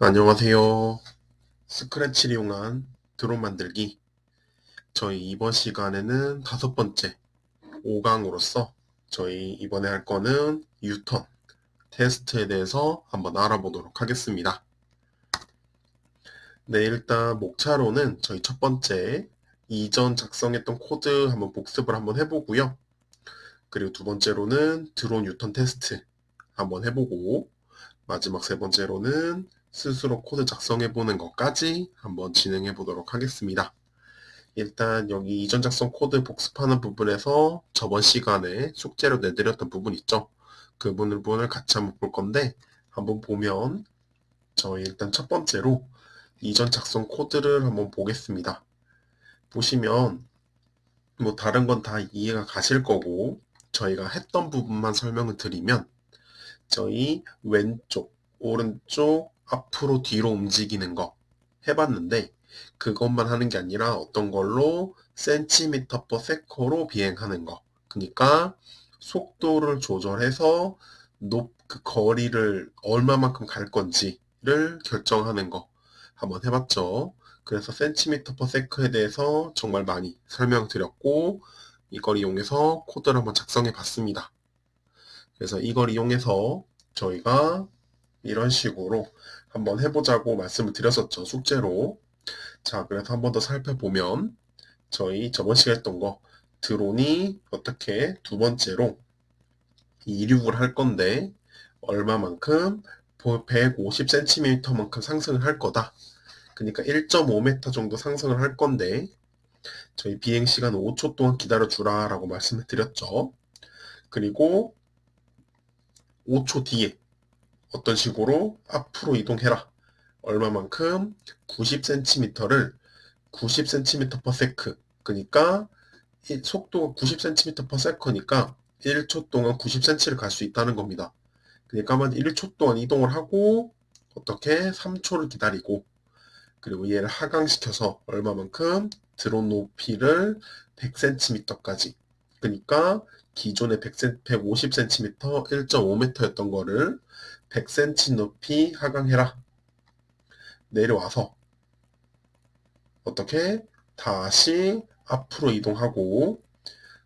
안녕하세요. 스크래치를 이용한 드론 만들기. 저희 이번 시간에는 다섯 번째 5강으로서 저희 이번에 할 거는 유턴 테스트에 대해서 한번 알아보도록 하겠습니다. 네, 일단 목차로는 저희 첫 번째 이전 작성했던 코드 한번 복습을 한번 해보고요. 그리고 두 번째로는 드론 유턴 테스트 한번 해보고 마지막 세 번째로는 스스로 코드 작성해보는 것까지 한번 진행해 보도록 하겠습니다. 일단 여기 이전 작성 코드 복습하는 부분에서 저번 시간에 숙제로 내드렸던 부분 있죠? 그 부분을 같이 한번 볼 건데 한번 보면 저희 일단 첫 번째로 이전 작성 코드를 한번 보겠습니다. 보시면 뭐 다른 건 다 이해가 가실 거고 저희가 했던 부분만 설명을 드리면 저희 왼쪽, 오른쪽, 앞으로 뒤로 움직이는 거 해봤는데 그것만 하는 게 아니라 어떤 걸로 센티미터 퍼 세커로 비행하는 거. 그러니까 속도를 조절해서 그 거리를 얼마만큼 갈 건지를 결정하는 거 한번 해봤죠. 그래서 센티미터 퍼 세커에 대해서 정말 많이 설명드렸고 이걸 이용해서 코드를 한번 작성해 봤습니다. 그래서 이걸 이용해서 저희가 이런 식으로 한번 해보자고 말씀을 드렸었죠. 숙제로. 자, 그래서 한번 더 살펴보면 저희 저번 시간에 했던 거 드론이 어떻게 두 번째로 이륙을 할 건데 얼마만큼 150cm만큼 상승을 할 거다. 그러니까 1.5m 정도 상승을 할 건데 저희 비행 시간 5초 동안 기다려 주라 라고 말씀을 드렸죠. 그리고 5초 뒤에 어떤 식으로 앞으로 이동해라. 얼마만큼 90cm를 90cm per sec. 그러니까 속도가 90cm per sec니까 1초 동안 90cm를 갈 수 있다는 겁니다. 그러니까 한 1초 동안 이동을 하고 어떻게 3초를 기다리고 그리고 얘를 하강시켜서 얼마만큼 드론 높이를 100cm까지. 그러니까 기존의 150cm 1.5m였던 거를 100cm 높이 하강해라. 내려와서 어떻게 다시 앞으로 이동하고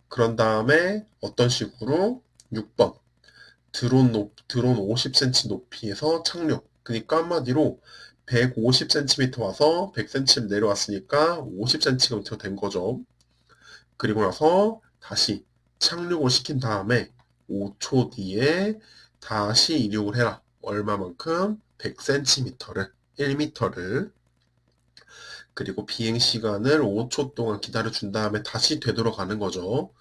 그런 다음에 어떤 식으로 6번 드론 50cm 높이에서 착륙. 그러니까 한마디로 150cm 와서 100cm 내려왔으니까 50cm 된 거죠. 그리고 나서 다시 착륙을 시킨 다음에 5초 뒤에 다시 이륙을 해라. 얼마만큼? 100cm를 1m를 그리고 비행 시간을 5초 동안 기다려 준 다음에 다시 되돌아가는 거죠.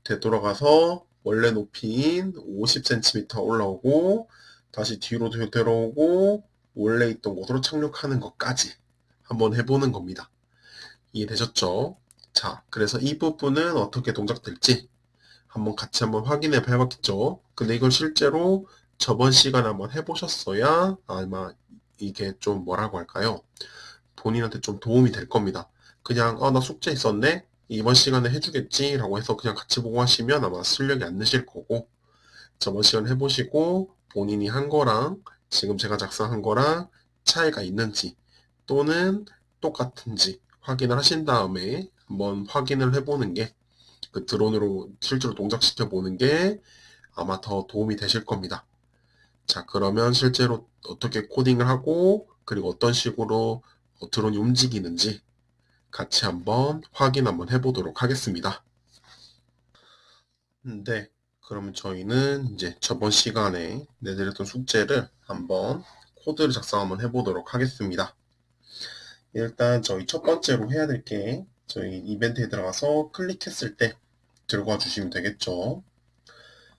되돌아가서 원래 높이인 50cm 올라오고 다시 뒤로 되돌아오고 원래 있던 곳으로 착륙하는 것까지 한번 해보는 겁니다. 이해되셨죠? 자, 그래서 이 부분은 어떻게 동작될지 한번 같이 한번 확인해 봐야겠죠. 근데 이걸 실제로 저번 시간에 한번 해보셨어야 아마 이게 좀 뭐라고 할까요? 본인한테 좀 도움이 될 겁니다. 그냥 나 숙제 있었네? 이번 시간에 해주겠지? 라고 해서 그냥 같이 보고 하시면 아마 실력이 안 느실 거고 저번 시간 해보시고 본인이 한 거랑 지금 제가 작성한 거랑 차이가 있는지 또는 똑같은지 확인을 하신 다음에 한번 확인을 해보는 게 그 드론으로 실제로 동작시켜 보는 게 아마 더 도움이 되실 겁니다. 자, 그러면 실제로 어떻게 코딩을 하고 그리고 어떤 식으로 드론이 움직이는지 같이 한번 확인 한번 해보도록 하겠습니다. 네, 그러면 저희는 이제 저번 시간에 내드렸던 숙제를 한번 코드를 작성 한번 해보도록 하겠습니다. 일단 저희 첫 번째로 해야 될 게 저희 이벤트에 들어가서 클릭했을 때 들어가 주시면 되겠죠.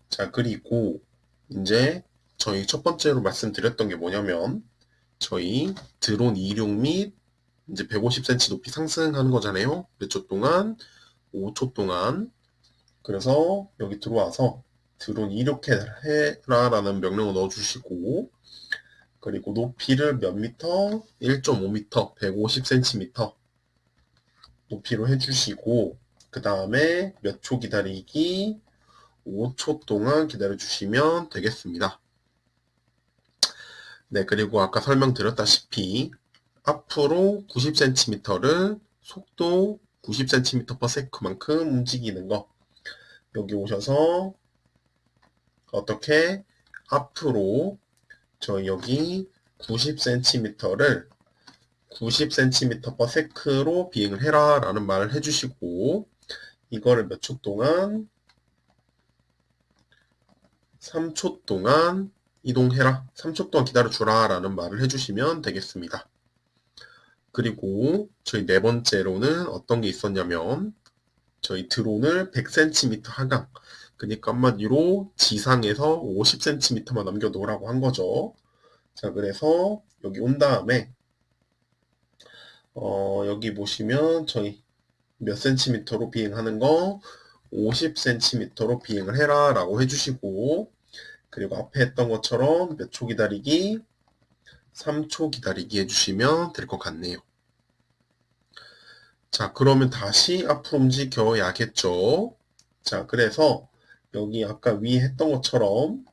자, 그리고 이제 저희 첫 번째로 말씀드렸던 게 뭐냐면 저희 드론 이륙 및 이제 150cm 높이 상승하는 거잖아요. 몇 초 동안? 5초 동안. 그래서 여기 들어와서 드론 이륙해라라는 명령을 넣어주시고 그리고 높이를 몇 미터? 1.5m, 150cm 높이로 해주시고 그 다음에 몇 초 기다리기? 5초 동안 기다려주시면 되겠습니다. 네, 그리고 아까 설명드렸다시피 앞으로 90cm를 속도 90cm/s만큼 움직이는 거. 여기 오셔서 어떻게 앞으로 저희 여기 90cm를 90cm/s로 비행을 해라 라는 말을 해주시고 이거를 몇 초 동안 3초 동안 이동해라 3초 동안 기다려주라 라는 말을 해주시면 되겠습니다. 그리고 저희 네 번째로는 어떤 게 있었냐면 저희 드론을 100cm 하강 그러니까 한마디로 지상에서 50cm만 남겨 놓으라고 한 거죠. 자, 그래서 여기 온 다음에 여기 보시면 저희 몇 cm로 비행하는 거 50cm로 비행을 해라 라고 해주시고 그리고 앞에 했던 것처럼 몇 초 기다리기 3초 기다리기 해주시면 될 것 같네요. 자, 그러면 다시 앞으로 움직여야겠죠. 자, 그래서 여기 아까 위에 했던 것처럼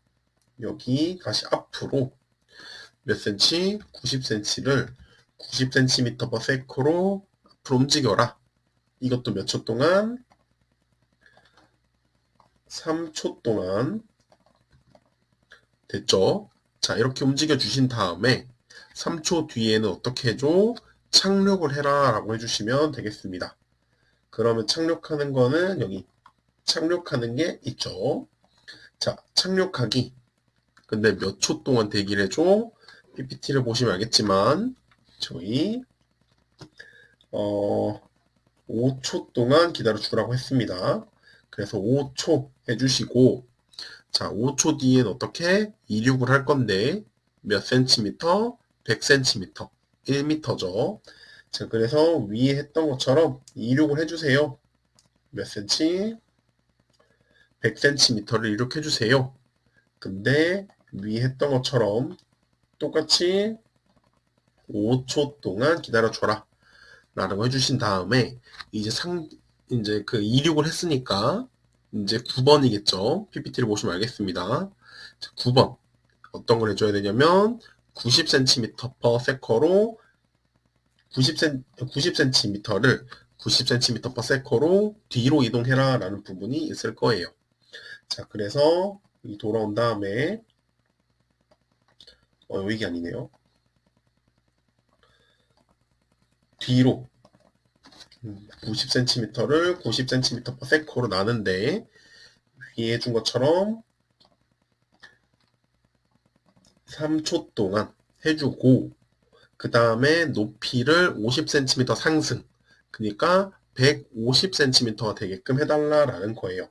여기 다시 앞으로 몇 cm? 90cm를 90cm/s로 앞으로 움직여라. 이것도 몇 초 동안? 3초 동안 됐죠? 자, 이렇게 움직여 주신 다음에 3초 뒤에는 어떻게 해줘? 착륙을 해라 라고 해주시면 되겠습니다. 그러면 착륙하는 거는 여기 착륙하는 게 있죠. 자, 착륙하기. 근데 몇 초 동안 대기를 해줘? PPT를 보시면 알겠지만 저희 5초 동안 기다려 주라고 했습니다. 그래서 5초 해주시고 자, 5초 뒤엔 어떻게 이륙을 할 건데 몇 센티미터? 100cm, 1m죠. 자, 그래서 위에 했던 것처럼 이륙을 해주세요. 몇 cm? 100cm를 이륙해 주세요. 근데 위에 했던 것처럼 똑같이 5초 동안 기다려줘라 라고 해주신 다음에 이제 그 이륙을 했으니까 이제 9번이겠죠. PPT를 보시면 알겠습니다. 자, 9번 어떤 걸 해줘야 되냐면 90cm/s로 90cm를 90cm/s로 뒤로 이동해라 라는 부분이 있을 거예요. 자, 그래서 돌아온 다음에 여기 아니네요. 뒤로 90cm를 90cm/s로 나는데 위에 해준 것처럼 3초 동안 해주고 그 다음에 높이를 50cm 상승 그러니까 150cm가 되게끔 해달라라는 거예요.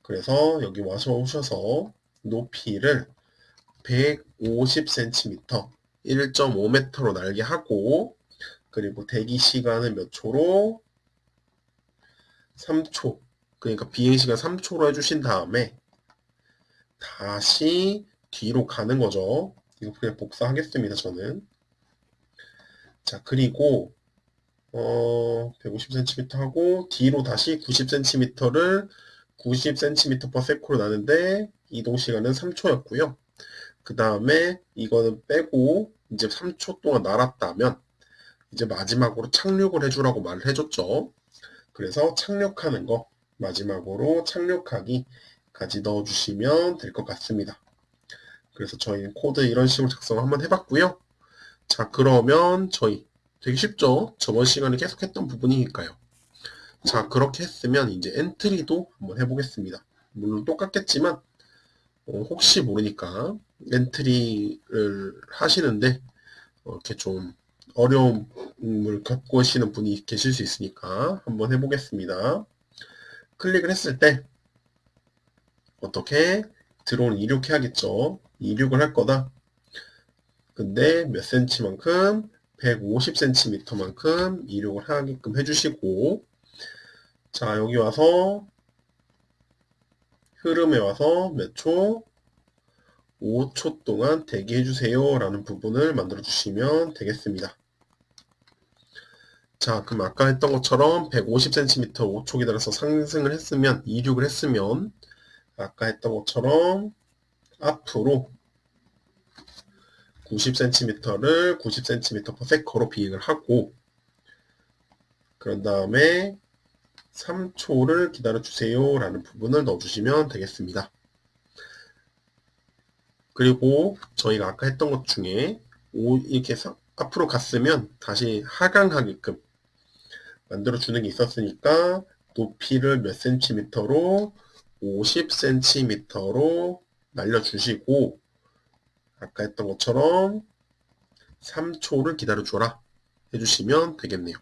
그래서 여기 와서 오셔서 높이를 150cm 1.5m로 날게 하고 그리고 대기 시간은 몇 초로? 3초. 그러니까 비행시간 3초로 해주신 다음에 다시 뒤로 가는 거죠. 이거 그냥 복사하겠습니다, 저는. 자, 그리고 150cm 하고 뒤로 다시 90cm를 90cm/s로 나는데 이동 시간은 3초였고요. 그 다음에 이거는 빼고 이제 3초 동안 날았다면 이제 마지막으로 착륙을 해주라고 말을 해줬죠. 그래서 착륙하는 거 마지막으로 착륙하기까지 넣어주시면 될 것 같습니다. 그래서 저희는 코드 이런 식으로 작성을 한번 해봤고요. 자, 그러면 저희 되게 쉽죠? 저번 시간에 계속 했던 부분이니까요. 자, 그렇게 했으면 이제 엔트리도 한번 해보겠습니다. 물론 똑같겠지만 혹시 모르니까 엔트리를 하시는데 이렇게 좀 어려움을 겪고 계시는 분이 계실 수 있으니까 한번 해보겠습니다. 클릭을 했을 때 어떻게 드론 이륙해야겠죠. 이륙을 할 거다. 근데 몇 cm만큼 150cm만큼 이륙을 하게끔 해주시고 자, 여기 와서 흐름에 와서 몇 초? 5초 동안 대기해 주세요 라는 부분을 만들어 주시면 되겠습니다. 자, 그럼 아까 했던 것처럼 150cm 5초 기다려서 상승을 했으면 이륙을 했으면 아까 했던 것처럼 앞으로 90cm를 90cm/s로 비행을 하고 그런 다음에 3초를 기다려주세요 라는 부분을 넣어주시면 되겠습니다. 그리고 저희가 아까 했던 것 중에 이렇게 앞으로 갔으면 다시 하강하게끔 만들어주는 게 있었으니까 높이를 몇 cm로 50cm로 날려주시고 아까 했던 것처럼 3초를 기다려줘라 해주시면 되겠네요.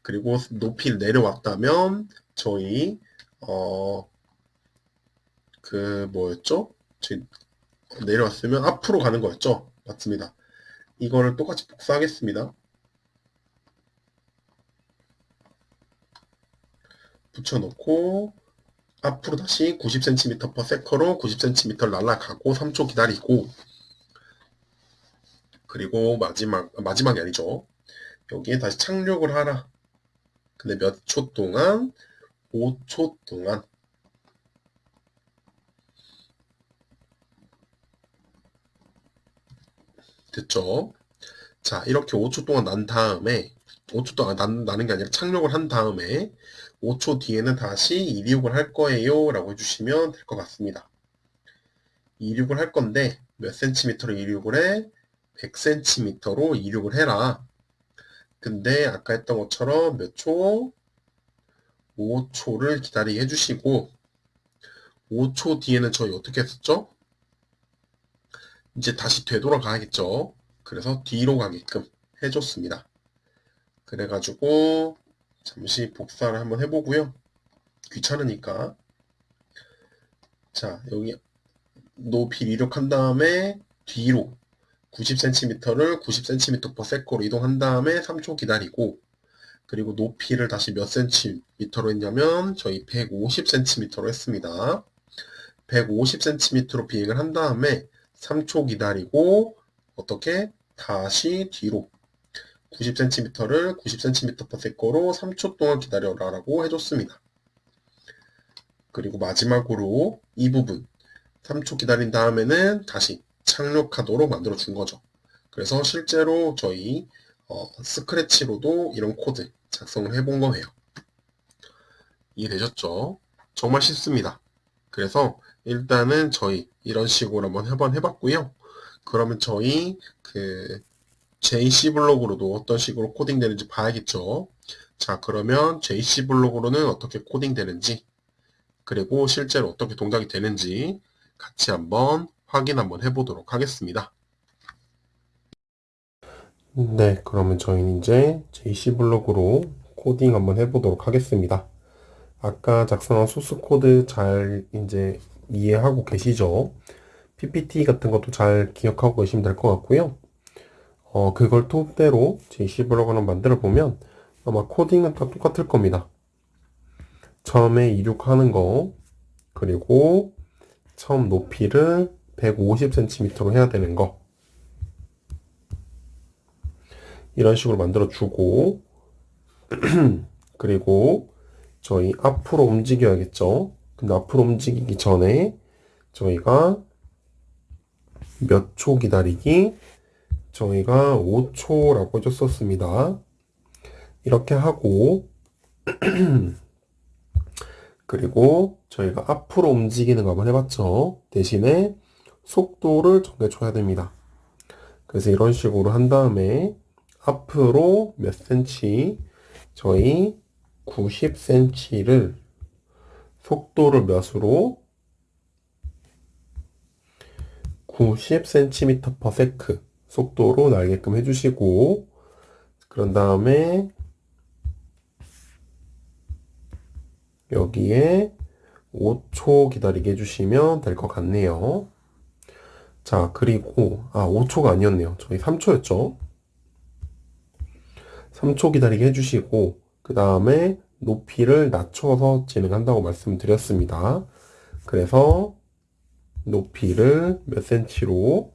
그리고 높이를 내려왔다면 저희 뭐였죠? 저희 내려왔으면 앞으로 가는 거였죠? 맞습니다. 이거를 똑같이 복사하겠습니다. 붙여놓고 앞으로 다시 90cm/s로 90cm를 날아가고 3초 기다리고 그리고 마지막이 아니죠. 여기에 다시 착륙을 하라. 근데 몇 초 동안? 5초 동안. 됐죠? 자, 이렇게 5초 동안 난 다음에 5초 동안 나는 게 아니라 착륙을 한 다음에 5초 뒤에는 다시 이륙을 할 거예요 라고 해주시면 될 것 같습니다. 이륙을 할 건데 몇 cm로 이륙을 해? 100cm로 이륙을 해라. 근데 아까 했던 것처럼 몇 초? 5초를 기다리게 해주시고 5초 뒤에는 저희 어떻게 했었죠? 이제 다시 되돌아가야겠죠. 그래서 뒤로 가게끔 해줬습니다. 그래가지고 잠시 복사를 한번 해보고요. 귀찮으니까. 자, 여기 높이 이륙한 다음에 뒤로 90cm를 90cm/s로 이동한 다음에 3초 기다리고 그리고 높이를 다시 몇 cm로 했냐면 저희 150cm로 했습니다. 150cm로 비행을 한 다음에 3초 기다리고 어떻게? 다시 뒤로 90cm를 90cm/s로 3초 동안 기다려라 라고 해줬습니다. 그리고 마지막으로 이 부분 3초 기다린 다음에는 다시 착륙하도록 만들어 준 거죠. 그래서 실제로 저희 스크래치로도 이런 코드 작성을 해본 거예요. 이해되셨죠? 정말 쉽습니다. 그래서 일단은 저희 이런 식으로 한번 해봤고요. 그러면 저희 JC 블록으로도 어떤 식으로 코딩 되는지 봐야겠죠. 자, 그러면 JC 블록으로는 어떻게 코딩 되는지 그리고 실제로 어떻게 동작이 되는지 같이 한번 확인 한번 해보도록 하겠습니다. 네, 그러면 저희는 이제 JC 블록으로 코딩 한번 해보도록 하겠습니다. 아까 작성한 소스 코드 잘 이제 이해하고 계시죠? PPT 같은 것도 잘 기억하고 계시면 될 것 같고요. 그걸 토대로 JC 블록을 만들어 보면 아마 코딩은 다 똑같을 겁니다. 처음에 이륙하는 거, 그리고 처음 높이를 150cm로 해야 되는 거. 이런 식으로 만들어 주고, 그리고 저희 앞으로 움직여야겠죠. 근데 앞으로 움직이기 전에 저희가 몇 초 기다리기, 저희가 5초라고 해줬었습니다. 이렇게 하고, 그리고 저희가 앞으로 움직이는 거 한번 해봤죠. 대신에 속도를 정해줘야 됩니다. 그래서 이런 식으로 한 다음에 앞으로 몇 cm, 저희 90cm를 속도를 몇으로 90cm/s 속도로 날게끔 해주시고 그런 다음에 여기에 5초 기다리게 해주시면 될 것 같네요. 자, 그리고 5초가 아니었네요. 저희 3초였죠. 3초 기다리게 해주시고 그 다음에 높이를 낮춰서 진행한다고 말씀드렸습니다. 그래서 높이를 몇 cm로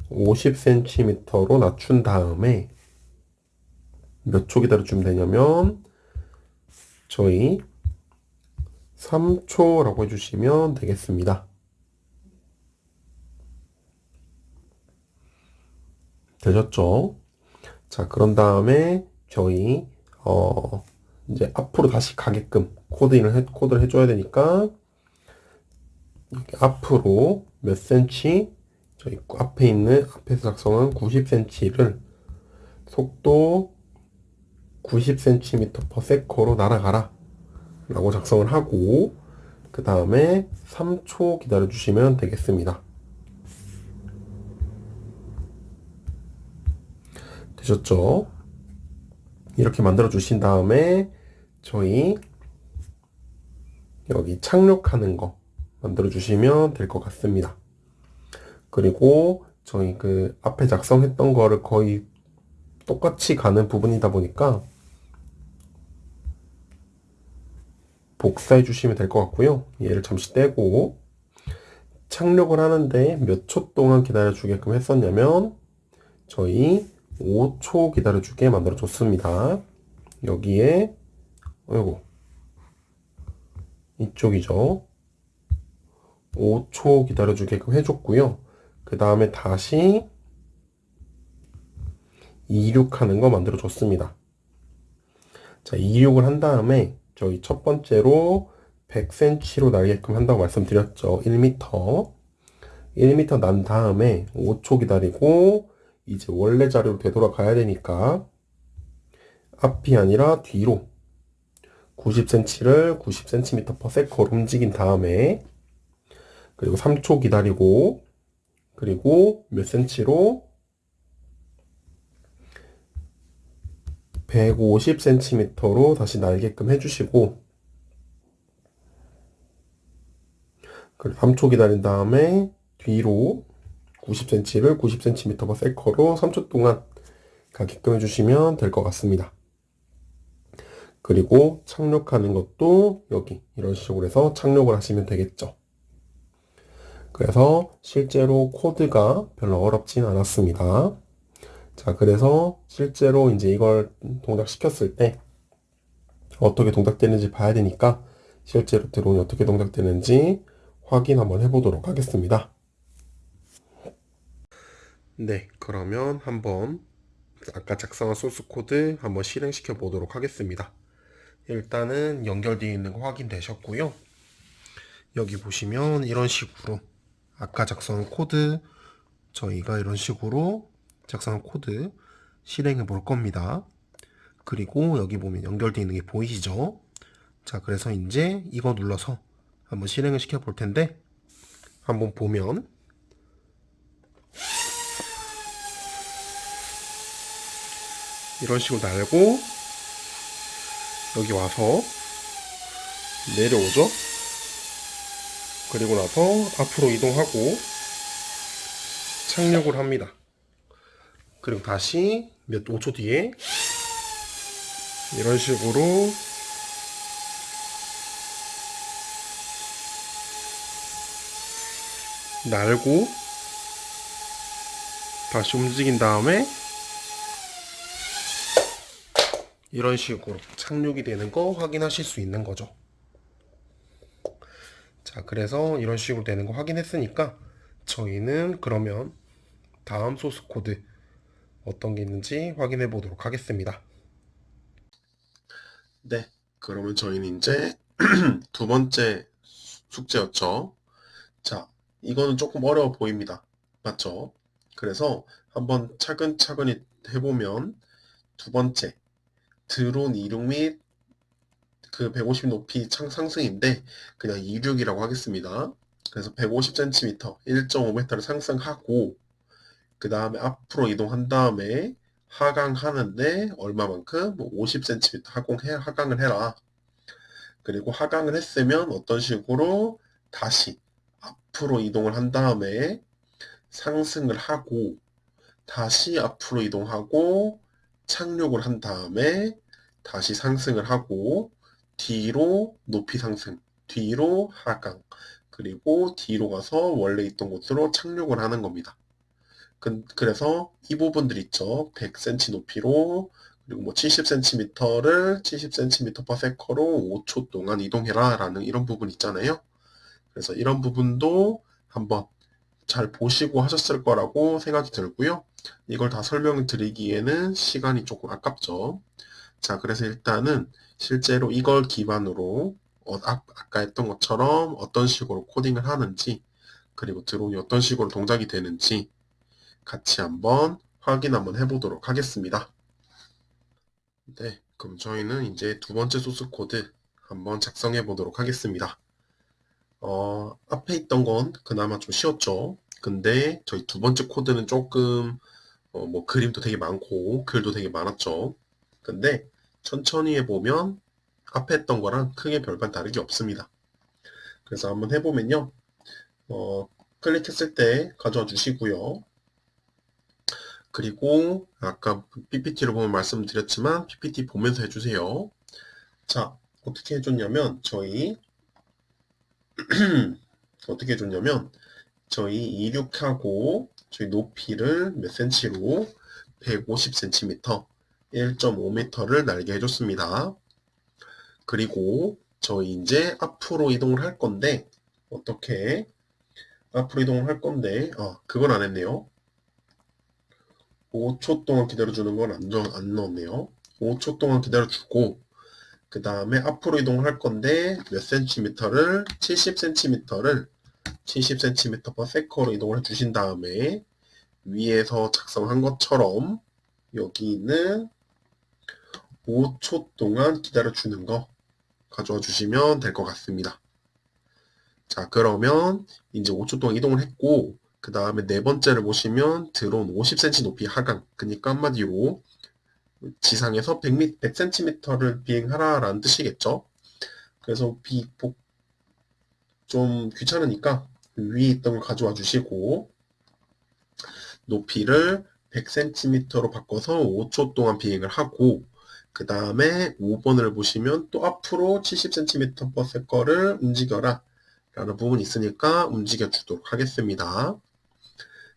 50cm로 낮춘 다음에 몇 초 기다려주면 되냐면 저희 3초라고 해주시면 되겠습니다. 되셨죠? 자, 그런 다음에 저희 이제 앞으로 다시 가게끔 코드를 해줘야 되니까 이렇게 앞으로 몇 cm 저희 앞에서 작성한 90cm를 속도 90cm/s로 날아가라 라고 작성을 하고 그 다음에 3초 기다려 주시면 되겠습니다. 되셨죠? 이렇게 만들어 주신 다음에 저희 여기 착륙하는 거 만들어 주시면 될 것 같습니다. 그리고 저희 그 앞에 작성했던 거를 거의 똑같이 가는 부분이다 보니까 복사해 주시면 될 것 같고요. 얘를 잠시 떼고 착륙을 하는데 몇 초 동안 기다려 주게끔 했었냐면 저희 5초 기다려 주게 만들어 줬습니다. 여기에 아이고 이쪽이죠. 5초 기다려 주게끔 해줬고요. 그 다음에 다시 이륙하는 거 만들어 줬습니다. 자, 이륙을 한 다음에 저희 첫 번째로 100cm로 날게끔 한다고 말씀드렸죠. 1m. 1m 난 다음에 5초 기다리고 이제 원래 자리로 되돌아가야 되니까 앞이 아니라 뒤로 90cm를 90cm/s로 움직인 다음에 그리고 3초 기다리고 그리고 몇 cm로 150cm로 다시 날게끔 해주시고 그리고 3초 기다린 다음에 뒤로 90cm를 90cm/s로 3초 동안 가게끔 해주시면 될 것 같습니다. 그리고 착륙하는 것도 여기 이런 식으로 해서 착륙을 하시면 되겠죠. 그래서 실제로 코드가 별로 어렵진 않았습니다. 자, 그래서 실제로 이제 이걸 동작시켰을 때 어떻게 동작되는지 봐야 되니까 실제로 드론이 어떻게 동작되는지 확인 한번 해보도록 하겠습니다. 네, 그러면 한번 아까 작성한 소스 코드 한번 실행시켜 보도록 하겠습니다. 일단은 연결되어 있는 거 확인되셨고요. 여기 보시면 이런 식으로 아까 작성한 코드 저희가 이런 식으로 작성한 코드 실행해 볼 겁니다. 그리고 여기 보면 연결되어 있는 게 보이시죠? 자, 그래서 이제 이거 눌러서 한번 실행을 시켜 볼 텐데 한번 보면 이런 식으로 날고 여기 와서 내려오죠. 그리고 나서 앞으로 이동하고 착륙을 합니다. 그리고 다시 5초 뒤에 이런 식으로 날고 다시 움직인 다음에 이런 식으로 착륙이 되는 거 확인하실 수 있는 거죠. 자, 그래서 이런 식으로 되는 거 확인했으니까 저희는 그러면 다음 소스 코드 어떤 게 있는지 확인해 보도록 하겠습니다. 네, 그러면 저희는 이제 두 번째 숙제였죠. 자, 이거는 조금 어려워 보입니다. 맞죠? 그래서 한번 차근차근히 해보면 두 번째 드론 이륙 및 그 150 높이 상승인데 그냥 이륙이라고 하겠습니다. 그래서 150cm, 1.5m를 상승하고 그 다음에 앞으로 이동한 다음에 하강하는데 얼마만큼? 뭐 50cm 하강을 해라. 그리고 하강을 했으면 어떤 식으로 다시 앞으로 이동을 한 다음에 상승을 하고 다시 앞으로 이동하고 착륙을 한 다음에 다시 상승을 하고 뒤로 높이 상승, 뒤로 하강, 그리고 뒤로 가서 원래 있던 곳으로 착륙을 하는 겁니다. 그래서 이 부분들 있죠. 100cm 높이로 그리고 뭐 70cm를 70cm/s로 5초 동안 이동해라 라는 이런 부분 있잖아요. 그래서 이런 부분도 한번 잘 보시고 하셨을 거라고 생각이 들고요. 이걸 다 설명드리기에는 시간이 조금 아깝죠. 자, 그래서 일단은 실제로 이걸 기반으로 아까 했던 것처럼 어떤 식으로 코딩을 하는지, 그리고 드론이 어떤 식으로 동작이 되는지 같이 한번 확인 한번 해보도록 하겠습니다. 네, 그럼 저희는 이제 두 번째 소스 코드 한번 작성해 보도록 하겠습니다. 앞에 있던 건 그나마 좀 쉬웠죠. 근데 저희 두 번째 코드는 조금 뭐 그림도 되게 많고 글도 되게 많았죠. 근데 천천히 해보면 앞에 했던 거랑 크게 별반 다르게 없습니다. 그래서 한번 해보면요. 클릭했을 때 가져와 주시고요. 그리고 아까 PPT를 보면 말씀드렸지만 PPT 보면서 해주세요. 자, 어떻게 해줬냐면 어떻게 해줬냐면 저희 26하고 저희 높이를 몇 cm로 150cm 1.5m를 날게 해줬습니다. 그리고 저희 이제 앞으로 이동을 할 건데 어떻게 앞으로 이동을 할 건데 그건 안 했네요. 5초 동안 기다려주는 건 안 넣었네요. 5초 동안 기다려주고 그 다음에 앞으로 이동을 할 건데 몇 cm를 70cm를 70cm per sec로 이동을 해주신 다음에 위에서 작성한 것처럼 여기는 5초 동안 기다려주는 거 가져와 주시면 될 것 같습니다. 자, 그러면 이제 5초 동안 이동을 했고 그 다음에 네 번째를 보시면 드론 50cm 높이 하강, 그러니까 한마디로 지상에서 100cm를 비행하라라는 뜻이겠죠. 그래서 좀 귀찮으니까 위에 있던 걸 가져와 주시고 높이를 100cm로 바꿔서 5초 동안 비행을 하고 그 다음에 5번을 보시면 또 앞으로 70cm per sec를 움직여라 라는 부분이 있으니까 움직여 주도록 하겠습니다.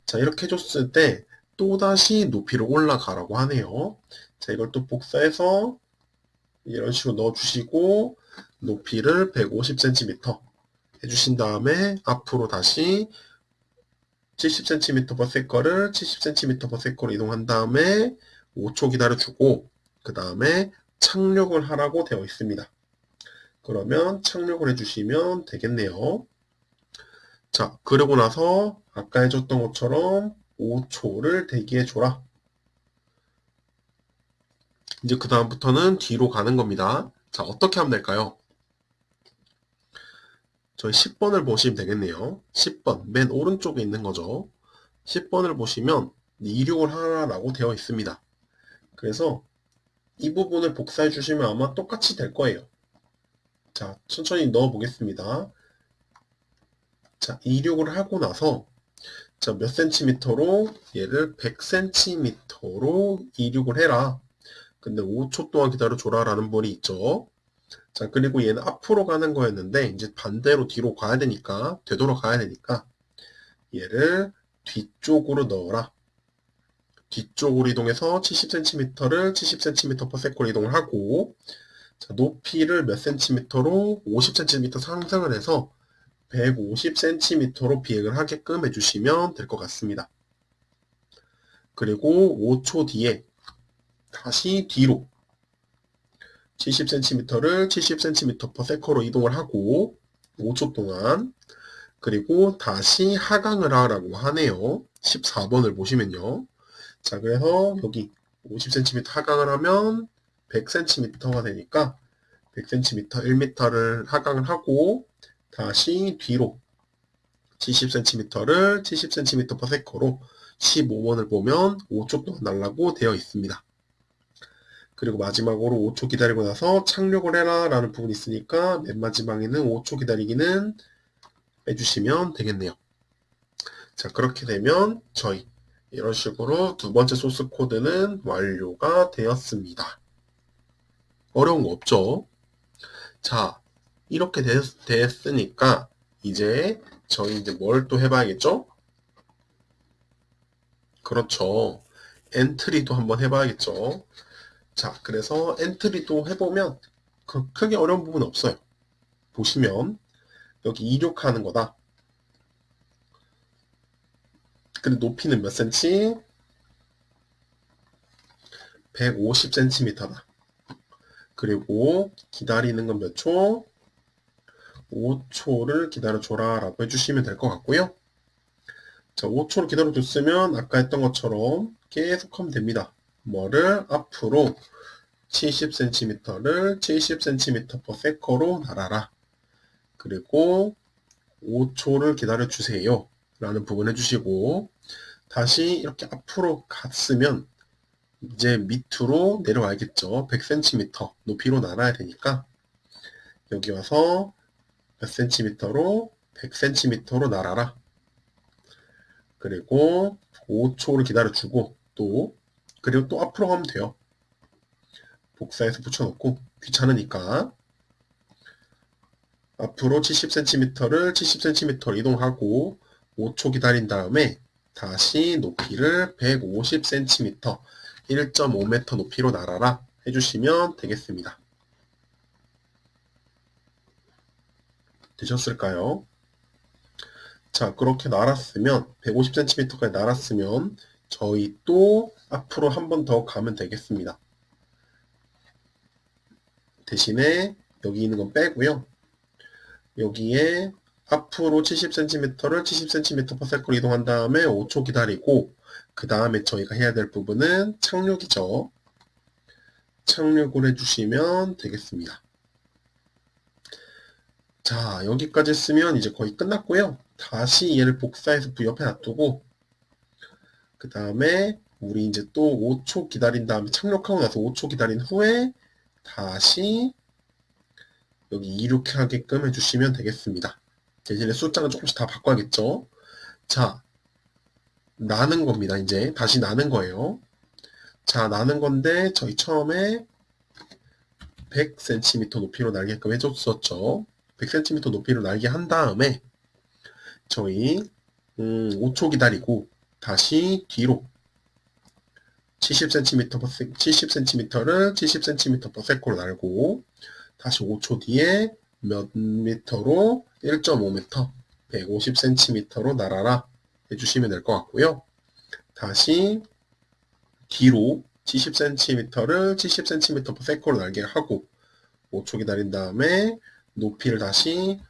자, 이렇게 해줬을 때 또다시 높이를 올라가라고 하네요. 자, 이걸 또 복사해서 이런 식으로 넣어주시고 높이를 150cm 해주신 다음에 앞으로 다시 70cm per sec를 70cm per sec로 이동한 다음에 5초 기다려주고 그 다음에 착륙을 하라고 되어 있습니다. 그러면 착륙을 해주시면 되겠네요. 자, 그러고 나서 아까 해줬던 것처럼 5초를 대기해줘라. 이제 그 다음부터는 뒤로 가는 겁니다. 자, 어떻게 하면 될까요? 저희 10번을 보시면 되겠네요. 10번, 맨 오른쪽에 있는 거죠. 10번을 보시면 이륙을 하라고 되어 있습니다. 그래서 이 부분을 복사해 주시면 아마 똑같이 될 거예요. 자, 천천히 넣어 보겠습니다. 자, 이륙을 하고 나서 자, 몇 센티미터로 얘를 100cm로 이륙을 해라. 근데 5초 동안 기다려줘라 라는 말이 있죠. 자, 그리고 얘는 앞으로 가는 거였는데 이제 반대로 뒤로 가야 되니까 되돌아가야 되니까 얘를 뒤쪽으로 넣어라. 뒤쪽으로 이동해서 70cm를 70cm per sec로 이동을 하고 자, 높이를 몇 cm로 50cm 상승을 해서 150cm로 비행을 하게끔 해주시면 될 것 같습니다. 그리고 5초 뒤에 다시 뒤로 70cm를 70cm per sec로 이동을 하고 5초 동안 그리고 다시 하강을 하라고 하네요. 14번을 보시면요. 자, 그래서 여기 50cm 하강을 하면 100cm가 되니까 100cm, 1m를 하강을 하고 다시 뒤로 70cm를 70cm per sec로 15번을 보면 5초 동안 날라고 되어 있습니다. 그리고 마지막으로 5초 기다리고 나서 착륙을 해라 라는 부분이 있으니까 맨 마지막에는 5초 기다리기는 빼주시면 되겠네요. 자, 그렇게 되면 저희 이런 식으로 두 번째 소스 코드는 완료가 되었습니다. 어려운 거 없죠? 자, 이렇게 됐으니까 이제 저희 이제 뭘 또 해봐야겠죠? 그렇죠. 엔트리도 한번 해봐야겠죠. 자, 그래서 엔트리도 해보면 크게 어려운 부분 없어요. 보시면 여기 이륙하는 거다. 근데 높이는 몇 cm? 150cm다. 그리고 기다리는 건 몇 초? 5초를 기다려줘라 라고 해주시면 될 것 같고요. 자, 5초를 기다려줬으면 아까 했던 것처럼 계속 하면 됩니다. 뭐를 앞으로 70cm를 70cm/s로 날아라. 그리고 5초를 기다려주세요 라는 부분 해주시고, 다시 이렇게 앞으로 갔으면 이제 밑으로 내려와야겠죠. 100cm 높이로 날아야 되니까 여기 와서 몇 cm로 100cm로 날아라. 그리고 5초를 기다려주고 그리고 또 앞으로 가면 돼요. 복사해서 붙여놓고 귀찮으니까 앞으로 70cm를 70cm로 이동하고 5초 기다린 다음에 다시 높이를 150cm 1.5m 높이로 날아라 해주시면 되겠습니다. 되셨을까요? 자, 그렇게 날았으면 150cm까지 날았으면 저희 또 앞으로 한 번 더 가면 되겠습니다. 대신에 여기 있는 건 빼고요. 여기에 앞으로 70cm를 70cm/s로 이동한 다음에 5초 기다리고 그 다음에 저희가 해야 될 부분은 착륙이죠. 착륙을 해주시면 되겠습니다. 자, 여기까지 쓰면 이제 거의 끝났고요. 다시 얘를 복사해서 옆에 놔두고 그 다음에 우리 이제 또 5초 기다린 다음에 착륙하고 나서 5초 기다린 후에 다시 여기 이렇게 하게끔 해주시면 되겠습니다. 대신에 숫자는 조금씩 다 바꿔야겠죠. 자, 나는 겁니다. 이제 다시 나는 거예요. 자, 나는 건데 저희 처음에 100cm 높이로 날게끔 해줬었죠. 100cm 높이로 날게 한 다음에 저희 5초 기다리고 다시 뒤로 70cm를 70cm/s로 날고 다시 5초 뒤에 몇 미터로 1.5m 150cm로 날아라 해주시면 될 것 같고요. 다시 뒤로 70cm를 70cm/s로 날게 하고 5초 기다린 다음에 높이를 다시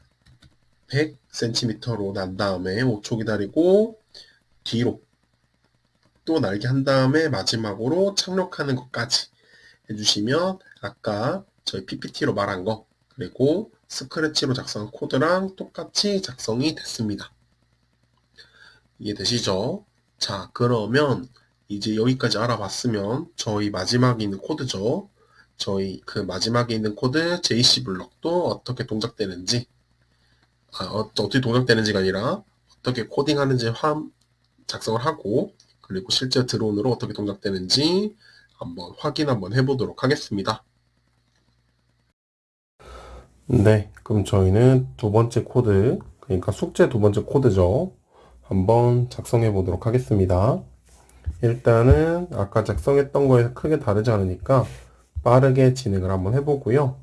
100cm로 난 다음에 5초 기다리고 뒤로 또 날게 한 다음에 마지막으로 착륙하는 것까지 해주시면 아까 저희 PPT로 말한 거 그리고 스크래치로 작성한 코드랑 똑같이 작성이 됐습니다. 이해되시죠? 자, 그러면 이제 여기까지 알아봤으면 저희 마지막에 있는 코드죠. 저희 그 마지막에 있는 코드 JC 블럭도 어떻게 동작되는지 어떻게 동작되는지가 아니라 어떻게 코딩하는지 작성을 하고 그리고 실제 드론으로 어떻게 동작되는지 한번 확인 한번 해보도록 하겠습니다. 네, 그럼 저희는 두 번째 코드, 그러니까 숙제 두 번째 코드죠. 한번 작성해 보도록 하겠습니다. 일단은 아까 작성했던 거에 크게 다르지 않으니까 빠르게 진행을 한번 해보고요.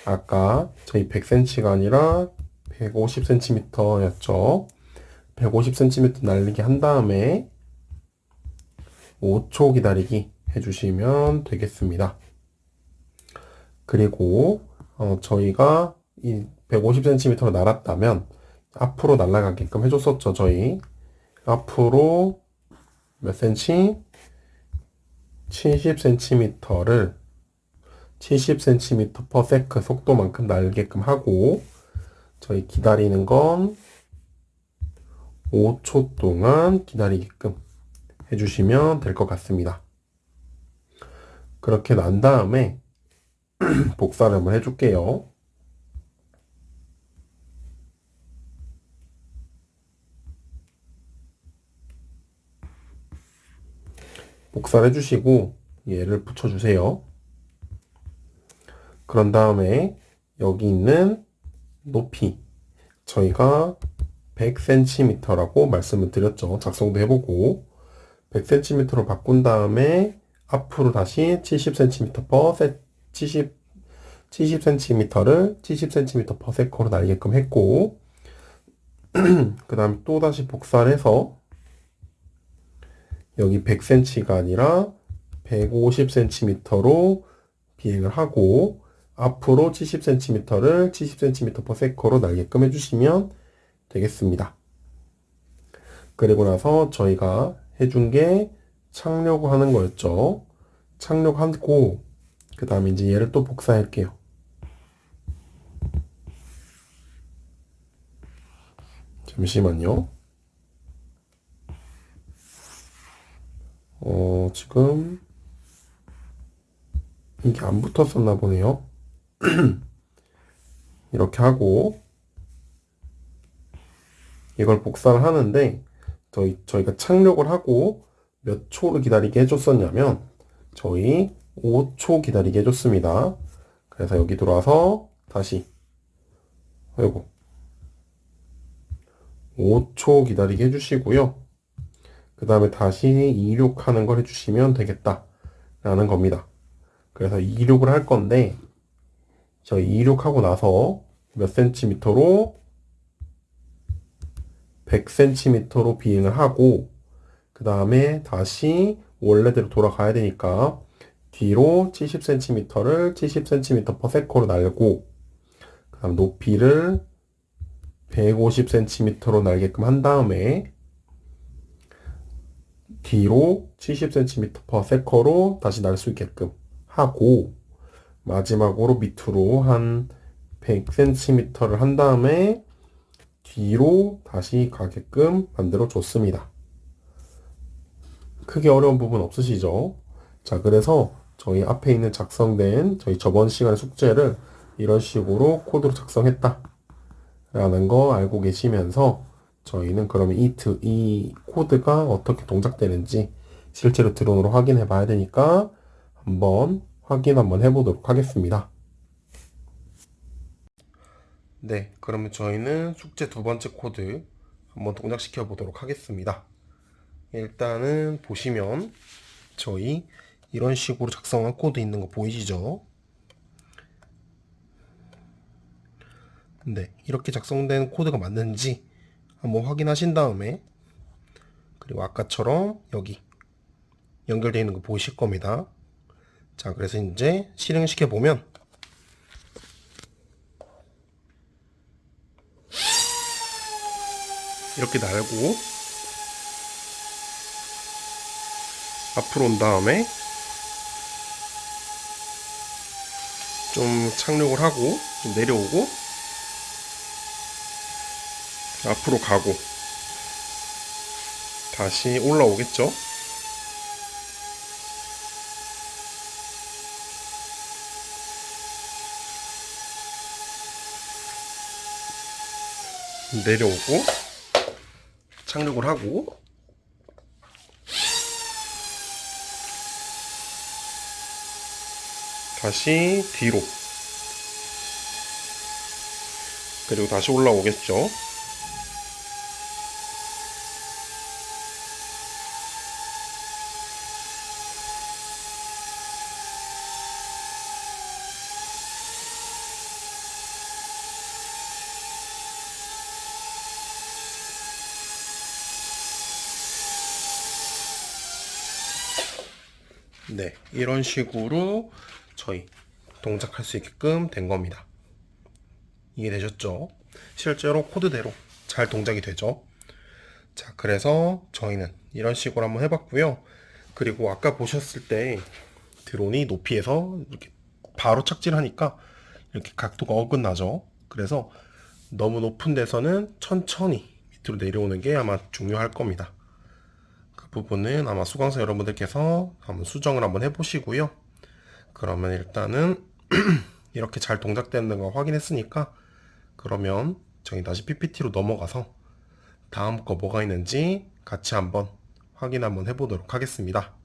아까 저희 100cm가 아니라 150cm 였죠. 150cm 날리기 한 다음에 5초 기다리기 해주시면 되겠습니다. 그리고 저희가 이 150cm로 날았다면 앞으로 날아가게끔 해줬었죠. 저희 앞으로 몇 cm? 70cm를 70cm/s 속도만큼 날게끔 하고 저희 기다리는 건 5초 동안 기다리게끔 해주시면 될 것 같습니다. 그렇게 난 다음에 복사를 한번 해줄게요. 복사를 해주시고 얘를 붙여주세요. 그런 다음에 여기 있는 높이 저희가 100cm라고 말씀을 드렸죠. 작성도 해보고 100cm로 바꾼 다음에 앞으로 다시 70cm를 70cm로 날게끔 했고 그 다음에 또 다시 복사를 해서 여기 100cm가 아니라 150cm로 비행을 하고 앞으로 70cm를 70cm/s로 날게끔 해주시면 되겠습니다. 그리고 나서 저희가 해준 게 착륙하는 거였죠. 착륙하고 그 다음에 이제 얘를 또 복사할게요. 잠시만요. 지금 이게 안 붙었었나 보네요. 이렇게 하고 이걸 복사를 하는데 저희가 착륙을 하고 몇 초를 기다리게 해줬었냐면 저희 5초 기다리게 해줬습니다. 그래서 여기 들어와서 다시 아이고 5초 기다리게 해주시고요. 그 다음에 다시 이륙하는 걸 해주시면 되겠다 라는 겁니다. 그래서 이륙을 할 건데 저희 이륙하고 나서 몇 센티미터로 100cm로 비행을 하고 그 다음에 다시 원래대로 돌아가야 되니까 뒤로 70cm를 70cm/s로 날고 그 다음 높이를 150cm로 날게끔 한 다음에 뒤로 70cm/s로 다시 날 수 있게끔 하고 마지막으로 밑으로 한 100cm를 한 다음에 뒤로 다시 가게끔 만들어 줬습니다. 크게 어려운 부분 없으시죠? 자, 그래서 저희 앞에 있는 작성된 저희 저번 시간의 숙제를 이런 식으로 코드로 작성했다 라는 거 알고 계시면서 저희는 그러면 이 코드가 어떻게 동작되는지 실제로 드론으로 확인해 봐야 되니까 확인 한번 해보도록 하겠습니다. 네, 그러면 저희는 숙제 두 번째 코드 한번 동작시켜 보도록 하겠습니다. 일단은 보시면 저희 이런 식으로 작성한 코드 있는 거 보이시죠? 네, 이렇게 작성된 코드가 맞는지 한번 확인하신 다음에 그리고 아까처럼 여기 연결되어 있는 거 보이실 겁니다. 자, 그래서 이제 실행시켜 보면 이렇게 날고 앞으로 온 다음에 좀 착륙을 하고 좀 내려오고 앞으로 가고 다시 올라오겠죠. 내려오고 착륙을 하고 다시 뒤로 그리고 다시 올라오겠죠. 네, 이런 식으로 저희 동작할 수 있게끔 된 겁니다. 이해되셨죠? 실제로 코드대로 잘 동작이 되죠. 자, 그래서 저희는 이런 식으로 한번 해봤고요. 그리고 아까 보셨을 때 드론이 높이에서 이렇게 바로 착지하니까 이렇게 각도가 어긋나죠. 그래서 너무 높은 데서는 천천히 밑으로 내려오는 게 아마 중요할 겁니다. 그 부분은 아마 수강생 여러분들께서 한번 수정을 한번 해보시고요. 그러면 일단은 이렇게 잘 동작되는 거 확인했으니까 그러면 저희 다시 PPT로 넘어가서 다음 거 뭐가 있는지 같이 한번 확인 한번 해보도록 하겠습니다.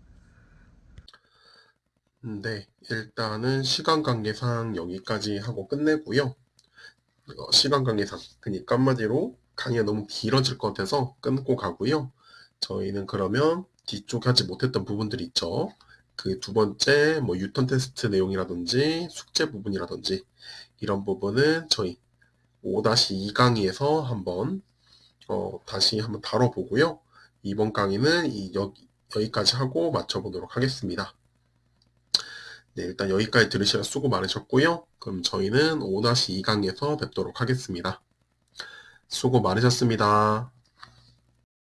네, 일단은 시간 관계상 여기까지 하고 끝내고요. 시간 관계상 그러니까 한마디로 강의가 너무 길어질 것 같아서 끊고 가고요. 저희는 그러면 뒤쪽에 하지 못했던 부분들이 있죠. 그 두 번째 뭐 유턴 테스트 내용이라든지 숙제 부분이라든지 이런 부분은 저희 5-2 강의에서 한번 다시 한번 다뤄보고요. 이번 강의는 여기까지 하고 마쳐보도록 하겠습니다. 네, 일단 여기까지 들으시라 수고 많으셨고요. 그럼 저희는 5-2강에서 뵙도록 하겠습니다. 수고 많으셨습니다.